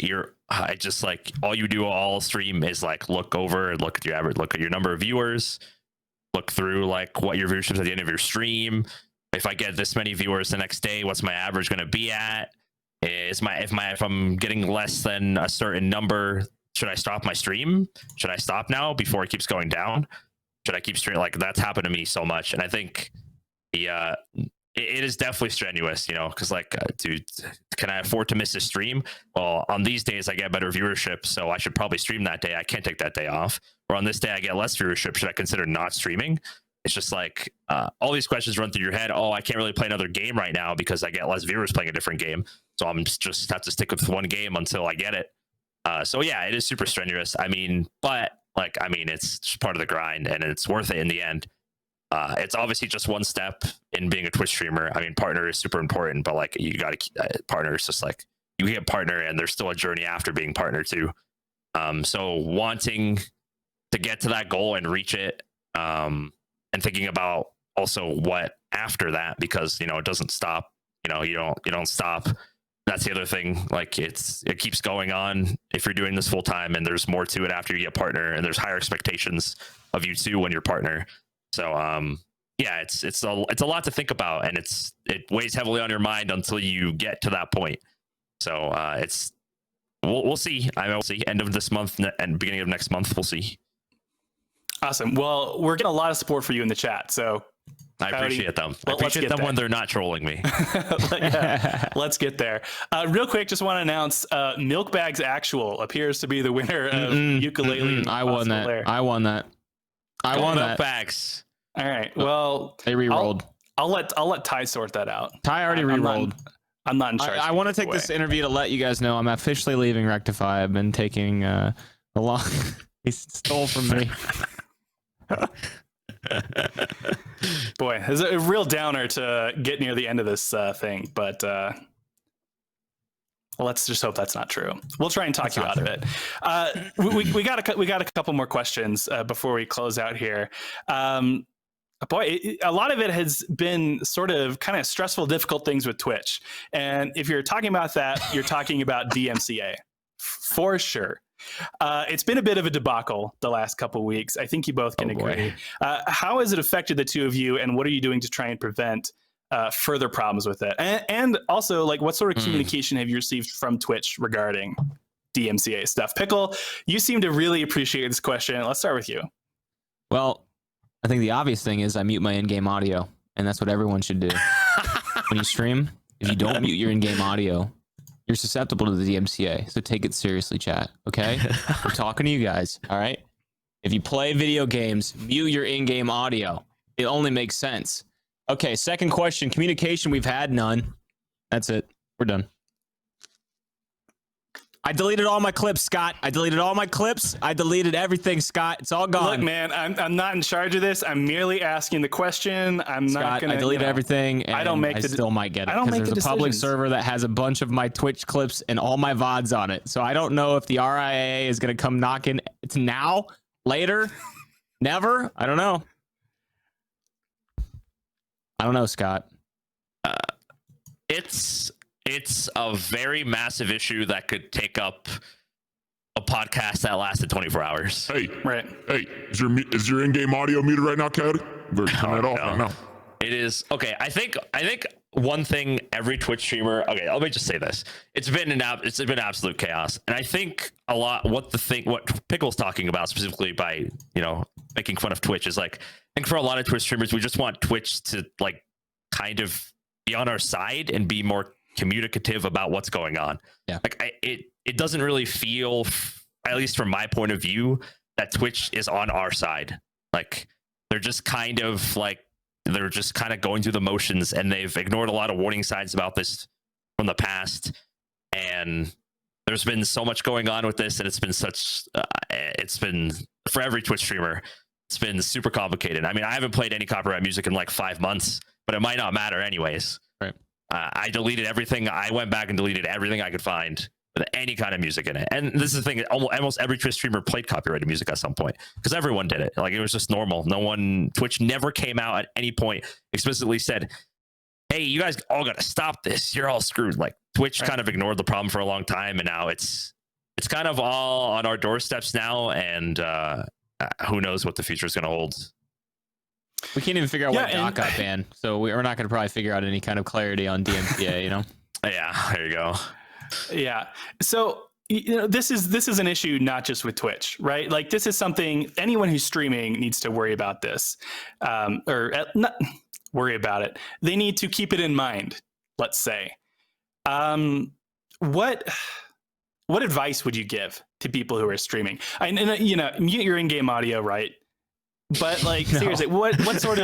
I just like all you do all stream is like look over and look at your average, look at your number of viewers, look through like what your viewership is at the end of your stream. If I get this many viewers the next day, what's my average going to be at? If I'm getting less than a certain number, should I stop my stream? Should I stop now before it keeps going down? Should I keep streaming? Like that's happened to me so much, and I think it is definitely strenuous, you know, because like, dude, can I afford to miss a stream? Well, on these days I get better viewership, so I should probably stream that day. I can't take that day off. Or on this day I get less viewership, should I consider not streaming? It's just like all these questions run through your head. Oh, I can't really play another game right now because I get less viewers playing a different game, so I'm just have to stick with one game until I get it. So yeah, it is super strenuous. I mean, it's just part of the grind, and it's worth it in the end. It's obviously just one step in being a Twitch streamer. I mean, partner is super important, but like you got to partner is just like you get partner, and there's still a journey after being partner too. So wanting to get to that goal and reach it, and thinking about also what after that, because you know it doesn't stop. You know, you don't stop. That's the other thing. Like it keeps going on if you're doing this full time, and there's more to it after you get partner, and there's higher expectations of you too when you're partner. So yeah, it's a lot to think about, and it weighs heavily on your mind until you get to that point. So we'll see. We'll see end of this month and beginning of next month. We'll see. Awesome. Well, we're getting a lot of support for you in the chat, so I appreciate them. Well, I appreciate them when they're not trolling me. Yeah, let's get there. Real quick, just want to announce Milkbags Actual appears to be the winner of ukulele. I won that. I won that. I won that. Milkbags. All right. Well, they re-rolled. I'll let Ty sort that out. Ty already re-rolled. I'm not in charge. I want to take this interview to let you guys know I'm officially leaving Rectify. I've been taking a long. He stole from me. Boy, it's a real downer to get near the end of this thing, but let's just hope that's not true. We'll try and talk you out of it. We got a couple more questions before we close out here. Boy, a lot of it has been sort of kind of stressful, difficult things with Twitch, and if you're talking about that, you're talking about DMCA for sure. It's been a bit of a debacle the last couple of weeks. I think you both can agree. How has it affected the two of you, and what are you doing to try and prevent further problems with it? And also, like, what sort of communication have you received from Twitch regarding DMCA stuff? Pickle, you seem to really appreciate this question. Let's start with you. Well, I think the obvious thing is I mute my in-game audio, and that's what everyone should do. When you stream, if you don't mute your in-game audio, you're susceptible to the DMCA, so take it seriously, chat, okay? We're talking to you guys, all right? If you play video games, mute your in-game audio. It only makes sense. Okay, second question, communication, we've had none. That's it. We're done. I deleted all my clips, Scott. I deleted all my clips. I deleted everything, Scott. It's all gone. Look, man, I'm not in charge of this. I'm merely asking the question. I'm Scott, not gonna. I deleted everything. And I still might get it because there's a public server that has a bunch of my Twitch clips and all my VODs on it. So I don't know if the RIAA is gonna come knocking. It's now, later, never. I don't know. I don't know, Scott. It's a very massive issue that could take up a podcast that lasted 24 hours. Hey, right. Hey, is your in-game audio muted right now, Coyote? Better turn it off right now. It is okay. I think one thing every Twitch streamer. Okay, let me just say this: it's been absolute chaos, and I think a lot what Pickle's talking about specifically by making fun of Twitch is like I think for a lot of Twitch streamers we just want Twitch to like kind of be on our side and be more communicative about what's going on. Yeah. Like it doesn't really feel, at least from my point of view, that Twitch is on our side. Like they're just kind of going through the motions, and they've ignored a lot of warning signs about this from the past. And there's been so much going on with this, and it's been for every Twitch streamer, it's been super complicated. I mean, I haven't played any copyright music in like 5 months but it might not matter anyways. Right. I deleted everything. I went back and deleted everything I could find with any kind of music in it. And this is the thing, almost every Twitch streamer played copyrighted music at some point because everyone did it. Like, it was just normal. Twitch never came out at any point explicitly said, hey, you guys all got to stop this. You're all screwed. Like, Twitch kind of ignored the problem for a long time, and now it's kind of all on our doorsteps now, and who knows what the future is going to hold. We can't even figure out what Doc got banned, so we're not going to probably figure out any kind of clarity on DMCA, you know? Yeah, there you go. Yeah. So, this is an issue not just with Twitch, right? Like, this is something anyone who's streaming needs to worry about this, not worry about it. They need to keep it in mind, let's say. What advice would you give to people who are streaming? Mute your in-game audio, right? But like, no. Seriously, what sort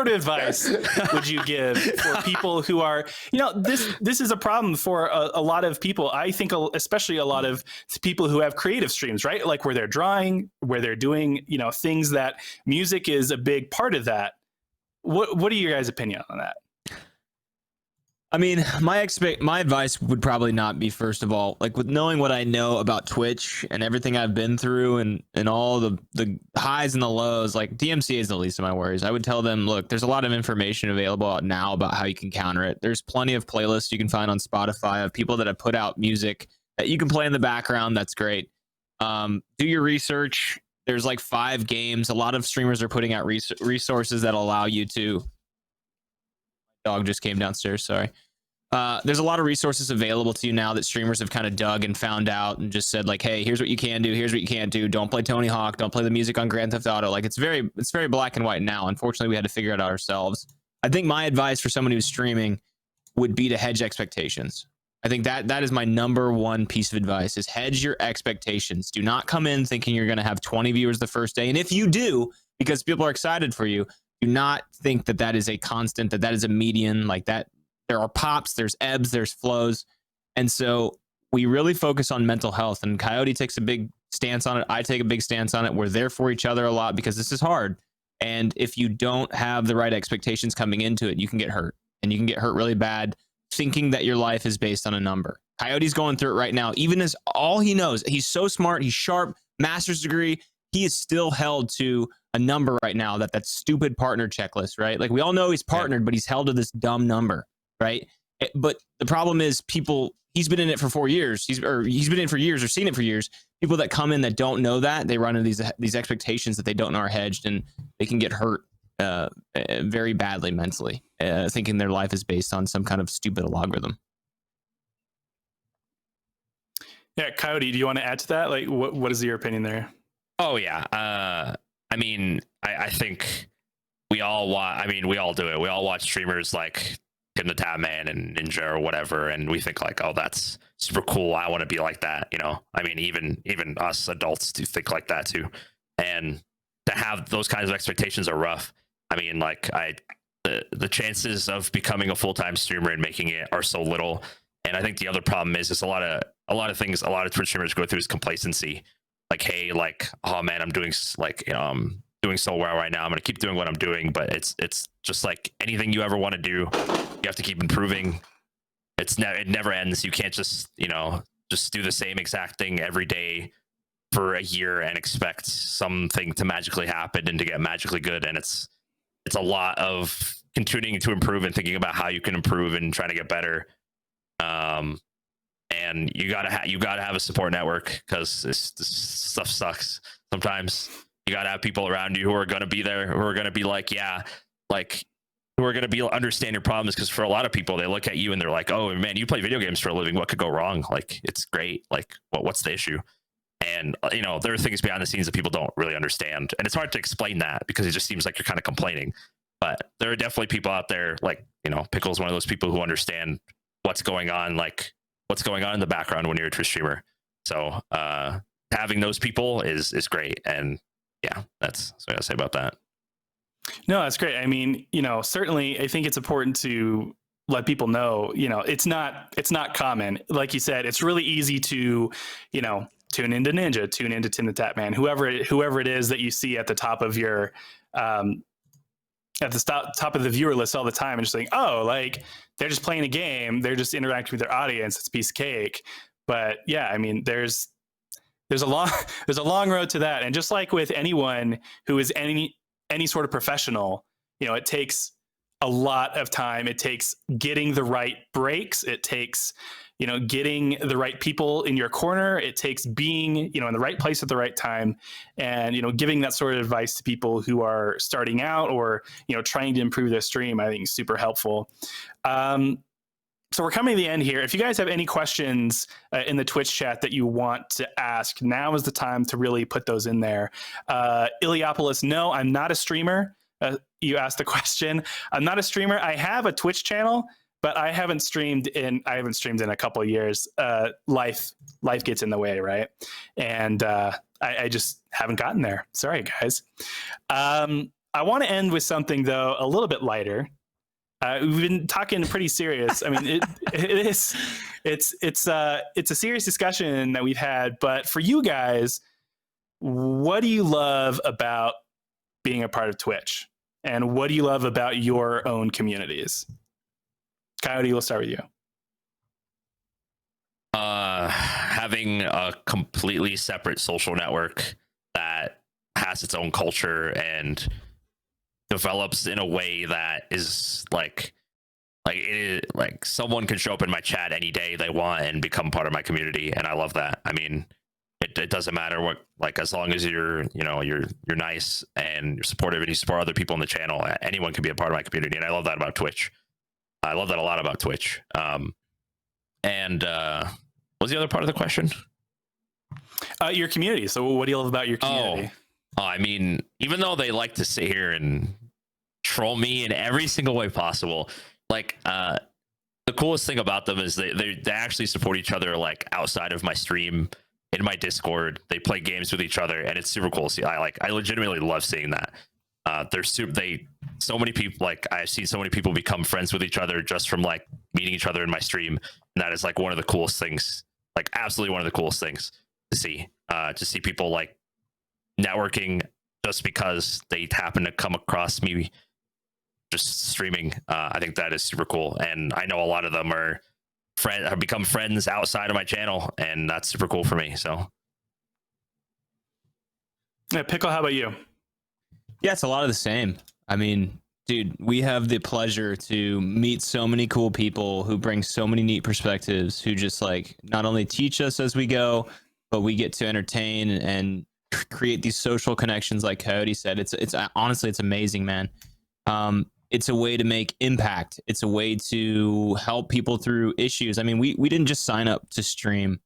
of advice would you give for people who are, this is a problem for a lot of people. I think especially a lot of people who have creative streams, right? Like where they're drawing, where they're doing, things that music is a big part of that. What are your guys' opinion on that? I mean, my advice would probably not be, first of all, like with knowing what I know about Twitch and everything I've been through and all the highs and the lows, like DMCA is the least of my worries. I would tell them, look, there's a lot of information available out now about how you can counter it. There's plenty of playlists you can find on Spotify of people that have put out music that you can play in the background. That's great. Do your research. There's like 5 games. A lot of streamers are putting out resources that allow you to... Dog just came downstairs, sorry. There's a lot of resources available to you now that streamers have kind of dug and found out and just said, like, hey, here's what you can do, here's what you can't do. Don't play Tony Hawk, don't play the music on Grand Theft Auto. Like, it's very black and white now. Unfortunately, we had to figure it out ourselves. I think my advice for someone who's streaming would be to hedge expectations. I think that is my number one piece of advice, is hedge your expectations. Do not come in thinking you're going to have 20 viewers the first day. And if you do, because people are excited for you, do not think that is a constant, that is a median. Like, that there are pops, there's ebbs, there's flows. And so we really focus on mental health, and Coyote takes a big stance on it. I take a big stance on it. We're there for each other a lot because this is hard. And if you don't have the right expectations coming into it, you can get hurt, and you can get hurt really bad thinking that your life is based on a number. Coyote's going through it right now. Even as all he knows, he's so smart, he's sharp, master's degree, he is still held to a number right now, that stupid partner checklist, right? Like, we all know he's partnered, but he's held to this dumb number, right? But the problem is, he's been in it for 4 years. He's been in it for years, or seen it for years. People that come in that don't know that, they run into these expectations that they don't know are hedged, and they can get hurt very badly mentally, thinking their life is based on some kind of stupid algorithm. Yeah, Coyote, do you want to add to that? Like, what is your opinion there? Oh yeah. I mean, I think we all do it. We all watch streamers like in the Tabman and Ninja or whatever, and we think like, oh, that's super cool. I want to be like that, I mean, even us adults do think like that too. And to have those kinds of expectations are rough. I mean, like, the chances of becoming a full-time streamer and making it are so little. And I think the other problem is a lot of things a lot of Twitch streamers go through is complacency. Like, hey, like, oh man, I'm doing so well right now. I'm gonna keep doing what I'm doing, but it's just like anything you ever want to do, you have to keep improving. It never ends. You can't just do the same exact thing every day for a year and expect something to magically happen and to get magically good. And it's a lot of continuing to improve and thinking about how you can improve and trying to get better. And you gotta have a support network, because this stuff sucks sometimes. You gotta have people around you who are gonna be there, who are gonna be like, yeah, like, who are gonna understand your problems. Because for a lot of people, they look at you and they're like, oh man, you play video games for a living. What could go wrong? Like, it's great. Like, what's the issue? And there are things behind the scenes that people don't really understand, and it's hard to explain that because it just seems like you're kind of complaining. But there are definitely people out there, like, Pickle's one of those people who understand what's going on, like what's going on in the background when you're a Twitch streamer. So having those people is great. And yeah, that's what I gotta say about that. No, that's great. I mean, certainly I think it's important to let people know, it's not common. Like you said, it's really easy to, tune into Ninja, tune into Tim the Tatman, whoever it is that you see at the top of your at the top of the viewer list all the time and just think, oh, like they're just playing a game, they're just interacting with their audience, it's a piece of cake. But yeah, I mean, there's a long road to that. And just like with anyone who is any sort of professional, you know, it takes a lot of time. It takes getting the right breaks. It takes, you know, getting the right people in your corner. It takes being, you know, in the right place at the right time, and, you know, giving that sort of advice to people who are starting out or, you know, trying to improve their stream, I think is super helpful. So we're coming to the end here. If you guys have any questions in the Twitch chat that you want to ask, now is the time to really put those in there. Iliopolis, no, I'm not a streamer. You asked the question. I'm not a streamer. I have a Twitch channel, but I haven't streamed in a couple of years. Life gets in the way, right? And I just haven't gotten there. Sorry, guys. I want to end with something though a little bit lighter. We've been talking pretty serious. I mean, it's a serious discussion that we've had. But for you guys, what do you love about being a part of Twitch, and what do you love about your own communities? Coyote, we'll start with you. Having a completely separate social network that has its own culture and develops in a way that is like someone can show up in my chat any day they want and become part of my community, and I love that. I mean, it doesn't matter what, like, as long as you're nice and you're supportive and you support other people in the channel, anyone can be a part of my community, and I love that about Twitch. I love that a lot about Twitch. And what was the other part of the question? Your community. So what do you love about your community? Oh, I mean, even though they like to sit here and troll me in every single way possible, like the coolest thing about them is they actually support each other, like outside of my stream, in my Discord. They play games with each other, and it's super cool to see. I legitimately love seeing that. So many people, like, I've seen so many people become friends with each other just from like meeting each other in my stream, and that is like one of the coolest things, like absolutely one of the coolest things to see people like networking just because they happen to come across me just streaming. I think that is super cool, and I know a lot of them have become friends outside of my channel, and that's super cool for me. So yeah, Pickle, how about you? Yeah, it's a lot of the same. I mean, dude, we have the pleasure to meet so many cool people who bring so many neat perspectives, who just like not only teach us as we go, but we get to entertain and create these social connections. Like Coyote said, it's honestly, it's amazing, man. It's a way to make impact. It's a way to help people through issues. I mean, we didn't just sign up to stream.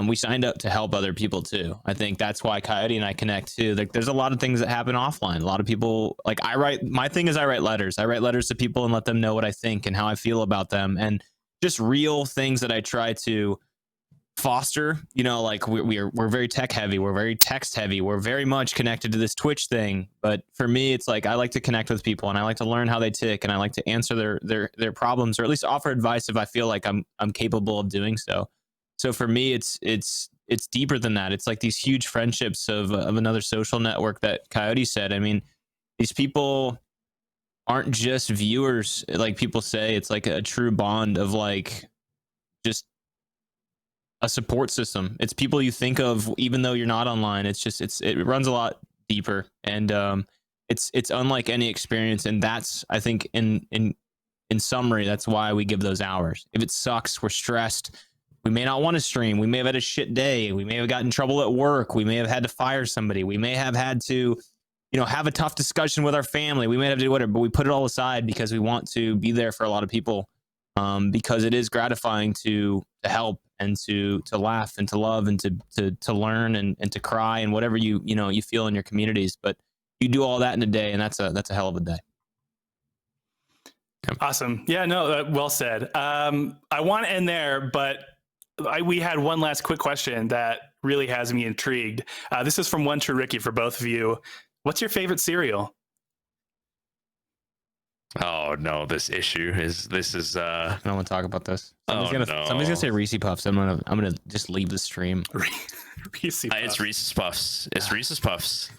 We signed up to help other people too. I think that's why Coyote and I connect too. Like, there's a lot of things that happen offline. A lot of people, like, my thing is I write letters. I write letters to people and let them know what I think and how I feel about them, and just real things that I try to foster. You know, like we're very tech heavy, we're very text heavy, we're very much connected to this Twitch thing. But for me, it's like I like to connect with people, and I like to learn how they tick, and I like to answer their problems, or at least offer advice if I feel like I'm capable of doing so. So for me, it's deeper than that. It's like these huge friendships of another social network that Coyote said. I mean, these people aren't just viewers, like people say. It's like a true bond of like just a support system. It's people you think of even though you're not online. It's just it runs a lot deeper, and it's unlike any experience. And that's, I think, in summary, that's why we give those hours. If it sucks, we're stressed, we may not want to stream, we may have had a shit day, we may have gotten in trouble at work, we may have had to fire somebody, we may have had to, have a tough discussion with our family, we may have to do whatever, but we put it all aside because we want to be there for a lot of people, because it is gratifying to help and to laugh and to love and to learn and to cry and whatever you feel in your communities. But you do all that in a day, and that's a hell of a day. Awesome. Yeah, no, well said. I want to end there, but we had one last quick question that really has me intrigued. This is from One True Ricky for both of you. What's your favorite cereal? Oh no, this is I don't want to talk about this. Somebody's gonna say Reese's Puffs. I'm gonna just leave the stream. Reese's Puffs. It's Reese's Puffs. It's Reese's Puffs.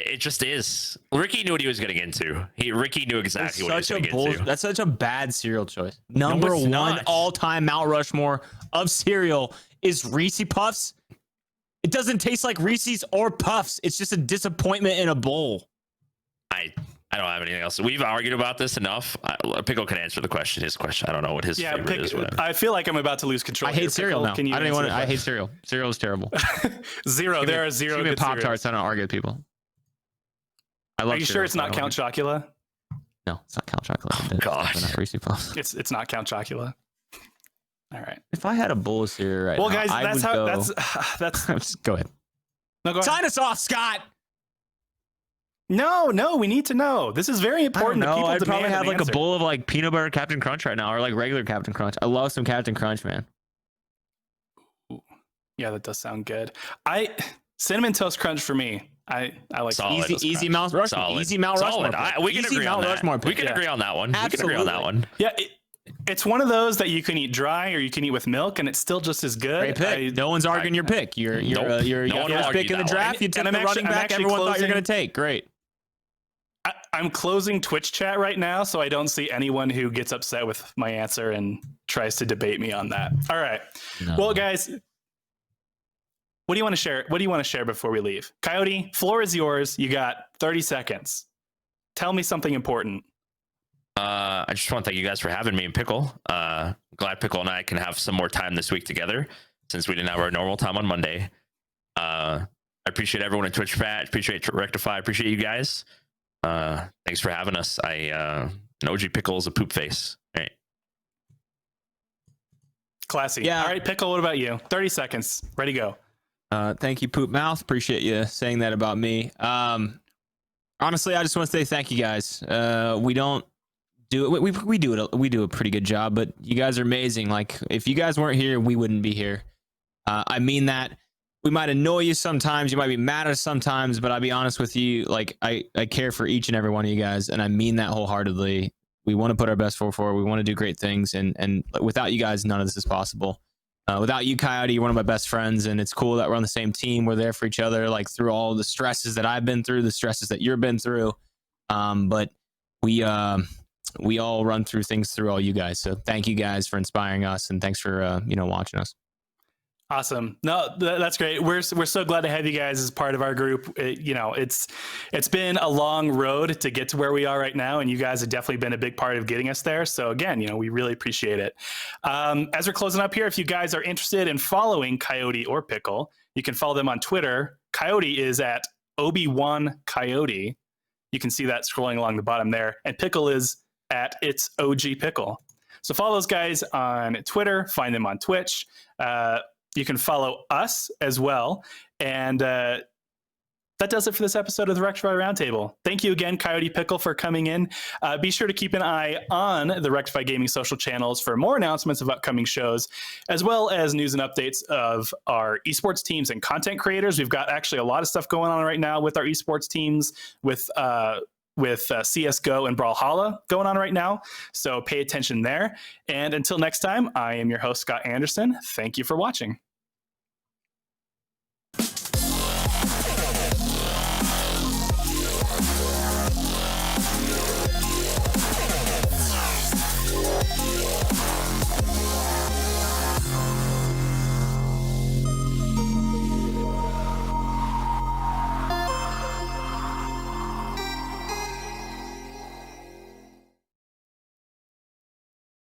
It just is. Ricky knew what he was getting into. Ricky knew exactly what he was getting into. That's such a bad cereal choice. Number it's one not. all-time Mount Rushmore of cereal is Reese Puffs. It doesn't taste like Reese's or Puffs. It's just a disappointment in a bowl. I don't have anything else. We've argued about this enough. Pickle can answer the question. His question. I don't know what his favorite is. I feel like I'm about to lose control. I hate cereal now. Can you I hate cereal. Cereal is terrible. Zero. There are zero. Give me Pop-Tarts. I don't argue with people. I love. Are you sure it's not Count Chocula? No, it's not Count Chocula. God, not Reese Puffs. It's not Count Chocula. All right. If I had a bowl of cereal right now, guys, that's go ahead. No, go ahead. Sign us off, Scott. No, we need to know. This is very important. I'd probably have like a bowl of like peanut butter Captain Crunch right now, or like regular Captain Crunch. I love some Captain Crunch, man. Yeah, that does sound good. Cinnamon Toast Crunch for me. I like solid. Easy Mount Rushmore. Easy Mount Rushmore. We can agree on that. We can agree on that one. Absolutely. We can agree on that one. Yeah, it's one of those that you can eat dry or you can eat with milk, and it's still just as good. Great pick. No one's arguing your pick. You're first pick in the draft. You took the running back everyone thought you're going to take. Great. I'm closing Twitch chat right now, so I don't see anyone who gets upset with my answer and tries to debate me on that. All right. No. Well, guys, what do you want to share? What do you want to share before we leave? Coyote, floor is yours. You got 30 seconds. Tell me something important. I just want to thank you guys for having me and Pickle. Glad Pickle and I can have some more time this week together since we didn't have our normal time on Monday. I appreciate everyone in Twitch chat. Appreciate Rectify. Appreciate you guys. Thanks for having us. An OG Pickle is a poop face. All right. Classy. Yeah. All right, Pickle, what about you? 30 seconds. Ready, go. Thank you, Poop Mouth. Appreciate you saying that about me. Honestly, I just want to say thank you guys. We don't do it. We do it. We do a pretty good job, but you guys are amazing. Like, if you guys weren't here, we wouldn't be here. I mean that. We might annoy you sometimes. You might be mad at us sometimes, but I'll be honest with you. Like, I care for each and every one of you guys, and I mean that wholeheartedly. We want to put our best foot forward. We want to do great things, and without you guys, none of this is possible. Without you, Coyote, you're one of my best friends, and it's cool that we're on the same team. We're there for each other, like through all the stresses that I've been through, the stresses that you've been through. But we all run through things through all you guys. So thank you guys for inspiring us, and thanks for watching us. Awesome. No, that's great. We're so glad to have you guys as part of our group. It's been a long road to get to where we are right now, and you guys have definitely been a big part of getting us there. So again, we really appreciate it. As we're closing up here, if you guys are interested in following Coyote or Pickle, you can follow them on Twitter. Coyote is at ObiWannCoyote. You can see that scrolling along the bottom there, and Pickle is at It's OG Pickle. So follow those guys on Twitter. Find them on Twitch. You can follow us as well. And that does it for this episode of the Rectify Roundtable. Thank you again, Coyote Pickle, for coming in. Be sure to keep an eye on the Rectify Gaming social channels for more announcements of upcoming shows, as well as news and updates of our esports teams and content creators. We've got actually a lot of stuff going on right now with our esports teams, with CSGO and Brawlhalla going on right now. So pay attention there. And until next time, I am your host, Scott Anderson. Thank you for watching.